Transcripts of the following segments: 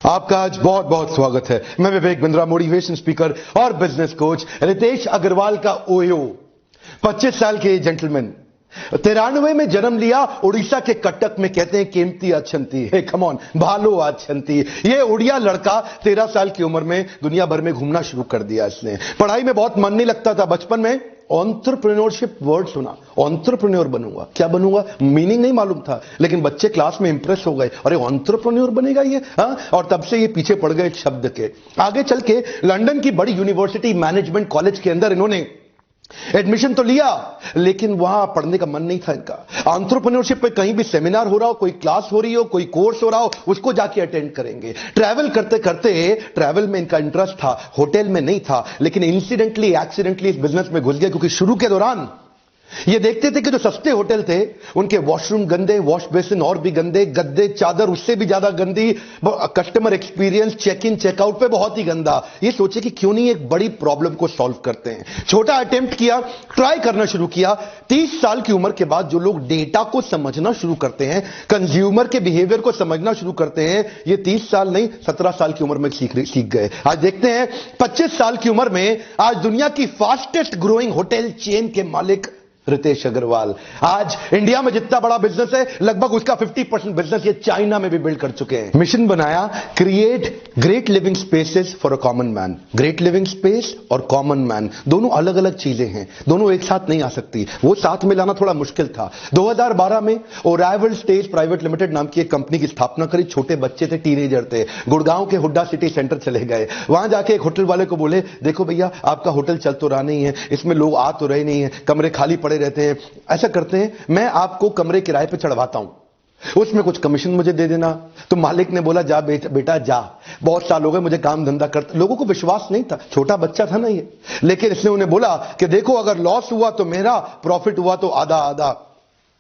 आपका आज बहुत बहुत स्वागत है। मैं विवेक बिंद्रा, मोटिवेशन स्पीकर और बिजनेस कोच। रितेश अग्रवाल का ओयो 25 साल के जेंटलमैन, 93 में जन्म लिया, उड़ीसा के कटक में। कहते हैं केमती अच्छंती है, कम ऑन, भालो अच्छंती। ये उड़िया लड़का 13 साल की उम्र में दुनिया भर में घूमना शुरू कर दिया। इसने पढ़ाई में बहुत मन नहीं लगता था। बचपन में एंटरप्रेन्योरशिप वर्ड सुना, एंटरप्रेन्योर बनूंगा। क्या बनूंगा मीनिंग नहीं मालूम था, लेकिन बच्चे क्लास में इंप्रेस हो गए, अरे एंटरप्रेन्योर बनेगा ये, हाँ। और तब से ये पीछे पड़ गए शब्द के। आगे चल के लंदन की बड़ी यूनिवर्सिटी मैनेजमेंट कॉलेज के अंदर इन्होंने एडमिशन तो लिया, लेकिन वहां पढ़ने का मन नहीं था इनका। एंटरप्रेन्योरशिप पे कहीं भी सेमिनार हो रहा हो, कोई क्लास हो रही हो, कोई कोर्स हो रहा हो, उसको जाके अटेंड करेंगे। ट्रैवल करते करते ट्रैवल में इनका इंटरेस्ट था, होटल में नहीं था, लेकिन इंसिडेंटली एक्सीडेंटली इस बिजनेस में घुस गया। क्योंकि शुरू के दौरान ये देखते थे कि जो सस्ते होटल थे उनके वॉशरूम गंदे, वॉश बेसिन और भी गंदे, गद्दे चादर उससे भी ज्यादा गंदी, customer experience check in checkout पे बहुत ही गंदा। ये सोचे कि क्यों नहीं एक बड़ी प्रॉब्लम को सॉल्व करते हैं। छोटा अटेम्प्ट किया, ट्राई करना शुरू किया। 30 साल की उम्र के बाद जो लोग डेटा को समझना शुरू करते हैं, कंज्यूमर के बिहेवियर को समझना शुरू करते हैं, ये 30 साल नहीं 17 साल की उम्र में सीख गए। आज देखते हैं 25 साल की उम्र में आज दुनिया की फास्टेस्ट ग्रोइंग होटल चेन के मालिक रितेश अग्रवाल। आज इंडिया में जितना बड़ा बिजनेस है, लगभग उसका 50% बिजनेस ये चाइना में भी बिल्ड कर चुके हैं। मिशन बनाया, create great living spaces for a common man. Great living space और कॉमन मैन दोनों अलग अलग चीजें हैं, दोनों एक साथ नहीं आ सकती। वो साथ में लाना थोड़ा मुश्किल था। 2012 में ओराइवल स्टेज प्राइवेट लिमिटेड नाम की एक कंपनी की स्थापना करी। छोटे बच्चे थे, टीनेजर थे, गुड़गांव के हुड्डा सिटी सेंटर चले गए। वहां जाके एक होटल वाले को बोले, देखो भैया आपका होटल चल तो रहा नहीं है, इसमें लोग आ तो रहे नहीं है, कमरे खाली पड़े रहते हैं। ऐसा करते हैं, मैं आपको कमरे किराए पे चढ़वाता हूं, उसमें कुछ कमीशन मुझे दे देना। तो मालिक ने बोला, जा बेटा जा, बहुत साल हो गए मुझे काम धंधा करते। लोगों को विश्वास नहीं था, छोटा बच्चा था ना ये, लेकिन इसने उन्हें बोला कि देखो अगर लॉस हुआ तो मेरा, प्रॉफिट हुआ तो आधा आधा।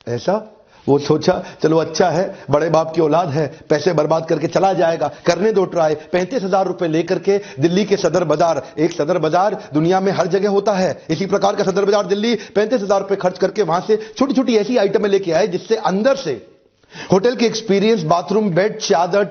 ऐसा वो सोचा, चलो अच्छा है, बड़े बाप की औलाद है, पैसे बर्बाद करके चला जाएगा, करने दो ट्राई। 35,000 रुपए लेकर के दिल्ली के सदर बाजार, एक सदर बाजार दुनिया में हर जगह होता है, इसी प्रकार का सदर बाजार दिल्ली, 35,000 रुपए खर्च करके वहां से छोटी छोटी ऐसी आइटमें लेके आए जिससे अंदर से होटल की एक्सपीरियंस, बाथरूम, बेड, चादर,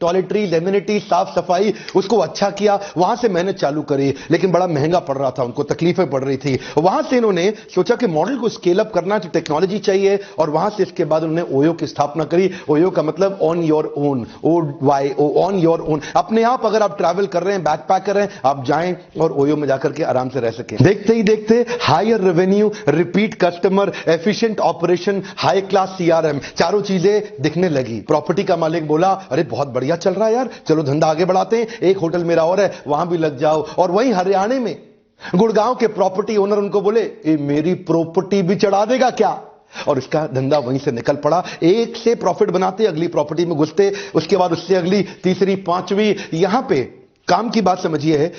टॉयलेटरी, लेमिनिटी, साफ सफाई, उसको अच्छा किया। वहां से मेहनत चालू करी, लेकिन बड़ा महंगा पड़ रहा था, उनको तकलीफें पड़ रही थी। वहां से इन्होंने सोचा कि मॉडल को स्केल अप करना तो टेक्नोलॉजी चाहिए, और वहां से इसके बाद उन्होंने ओयो की स्थापना करी। ओयो का मतलब on your own, OYO, on your own. अपने आप अगर आप ट्रैवल कर रहे हैं, बैकपैक कर रहे हैं, आप जाएं और ओयो में जाकर के आराम से रह सकें। देखते ही देखते higher revenue, repeat customer, efficient operation, high class CRM, चारों चीजें दिखने लगी। प्रॉपर्टी का मालिक बोला, अरे बहुत बढ़िया चल रहा है यार, चलो धंधा आगे बढ़ाते हैं, एक होटल मेरा और है, वहां भी लग जाओ। और वहीं हरियाणा में गुड़गांव के प्रॉपर्टी ओनर उनको बोले, मेरी प्रॉपर्टी भी चढ़ा देगा क्या? और इसका धंधा वहीं से निकल पड़ा। एक से प्रॉफिट बनाते, अगली प्रॉपर्टी में घुसते, उसके बाद उससे अगली, तीसरी, पांचवी। यहां पे काम की बात समझिए है,